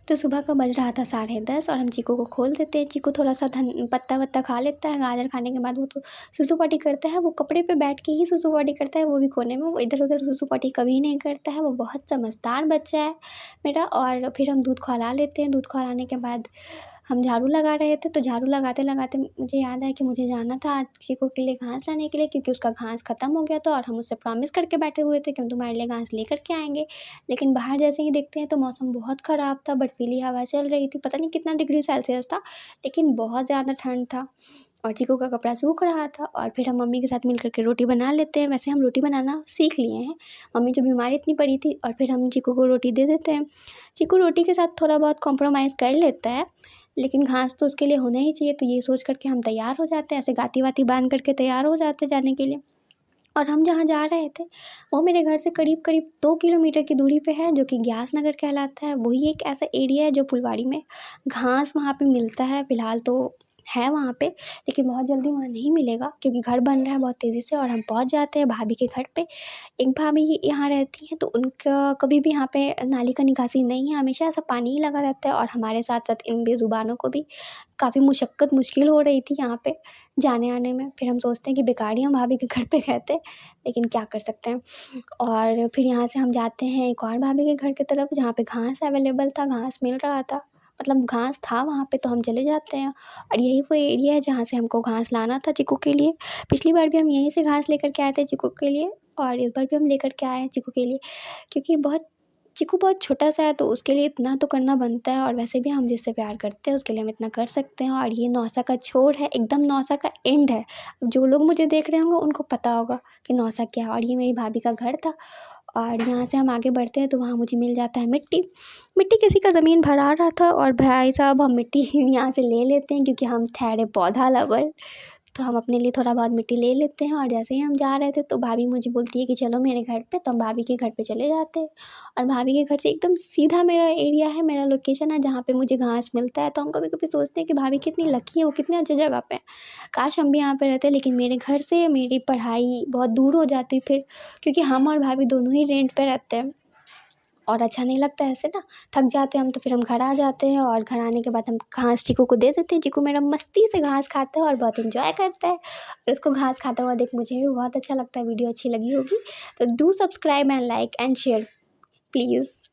तो सुबह का बज रहा था 10:30 और हम चीकू को खोल देते हैं। चीकू थोड़ा-सा पत्ता वत्ता खा लेता है, गाजर खाने के बाद वो तो सुसु पॉटी करता है, वो कपड़े पे बैठ के ही सुसु पॉटी करता है, वो भी कोने में, वो इधर-उधर सुसु पॉटी कभी नहीं करता है, वो बहुत समझदार बच्चा है मेरा। और फिर हम दूध खौला लेते हैं, दूध खौलाने के बाद हम झाड़ू लगा रहे थे, तो झाड़ू लगाते-लगाते मुझे याद आया कि मुझे जाना था आज चीकू के लिए घास लाने के लिए, क्योंकि उसका घास ख़त्म हो गया था और हम उससे प्रॉमिस करके बैठे हुए थे कि हम तुम्हारे लिए घास लेकर के आएँगे। लेकिन बाहर जैसे ही देखते हैं तो मौसम बहुत ख़राब था, बर्फ़ीली हवा चल रही थी, पता नहीं कितना डिग्री सेल्सियस था, लेकिन बहुत ज़्यादा ठंड था और चीकू का कपड़ा सूख रहा था। और फिर हम मम्मी के साथ मिल कर के रोटी बना लेते हैं, वैसे हम रोटी बनाना सीख लिए हैं, मम्मी जो बीमार इतनी पड़ी थी, और फिर हम चीकू को रोटी दे देते हैं। चीकू रोटी के साथ थोड़ा बहुत कॉम्प्रोमाइज़ कर लेता है, लेकिन घास तो उसके लिए होना ही चाहिए, तो ये सोच कर के हम तैयार हो जाते हैं, ऐसे गाती-वाती बाँध कर के तैयार हो जाते हैं जाने के लिए। और हम जहाँ जा रहे थे, वो मेरे घर से करीब-करीब 2 किलोमीटर की दूरी पे है, जो कि ग्यास नगर कहलाता है। वही एक ऐसा एरिया है जो फुलवाड़ी में घास वहाँ पे मिलता है, फ़िलहाल तो है वहाँ पे, लेकिन बहुत जल्दी वहाँ नहीं मिलेगा क्योंकि घर बन रहा है बहुत तेज़ी से। और हम पहुँच जाते हैं भाभी के घर पे। एक भाभी यहाँ रहती हैं, तो उनका कभी भी यहाँ पे नाली का निकासी नहीं है, हमेशा ऐसा पानी ही लगा रहता है, और हमारे साथ-साथ इन बेज़ुबानों को भी काफ़ी मुश्किल हो रही थी यहाँ पे जाने-आने में। फिर हम सोचते हैं कि बेकार ही हम भाभी के घर पे गए थे, लेकिन क्या कर सकते हैं। और फिर यहाँ से हम जाते हैं एक और भाभी के घर की तरफ, जहाँ पे घास अवेलेबल था, घास मिल रहा था, मतलब घास था वहाँ पे, तो हम चले जाते हैं। और यही वो एरिया है जहाँ से हमको घास लाना था चीकू के लिए। पिछली बार भी हम यहीं से घास लेकर के आए थे चीकू के लिए, और इस बार भी हम लेकर के आए हैं चीकू के लिए, क्योंकि चीकू बहुत छोटा-सा है, तो उसके लिए इतना तो करना बनता है, और वैसे भी हम जिससे प्यार करते हैं उसके लिए हम इतना कर सकते हैं। और ये नौसा का छोर है, एकदम नौसा का एंड है। अब जो लोग मुझे देख रहे होंगे उनको पता होगा कि नौसा क्या है। और ये मेरी भाभी का घर था, और यहाँ से हम आगे बढ़ते हैं तो वहाँ मुझे मिल जाता है मिट्टी। मिट्टी किसी का ज़मीन भरा रहा था, और भाई साहब हम मिट्टी यहाँ से ले लेते हैं, क्योंकि हम ठहरे पौधा लवर, तो हम अपने लिए थोड़ा बहुत मिट्टी ले लेते हैं। और जैसे ही हम जा रहे थे तो भाभी मुझे बोलती है कि चलो मेरे घर पे, तो हम भाभी के घर पे चले जाते हैं। और भाभी के घर से एकदम सीधा मेरा एरिया है, मेरा लोकेशन है जहाँ पे मुझे घास मिलता है। तो हम कभी-कभी सोचते हैं कि भाभी कितनी लकी है, वो कितनी अच्छी जगह पे है। काश हम भी यहाँ पे रहते, लेकिन मेरे घर से मेरी पढ़ाई बहुत दूर हो जाती फिर, क्योंकि हम और भाभी दोनों ही रेंट पे रहते हैं, और अच्छा नहीं लगता है ऐसे ना, थक जाते हैं हम, तो फिर हम घर आ जाते हैं। और घर आने के बाद हम घास चीकू को दे देते हैं। चीकू मेरा मस्ती से घास खाता है और बहुत एंजॉय करता है, और उसको घास खाता हुआ देख मुझे भी बहुत अच्छा लगता है। वीडियो अच्छी लगी होगी तो do subscribe and like and share please.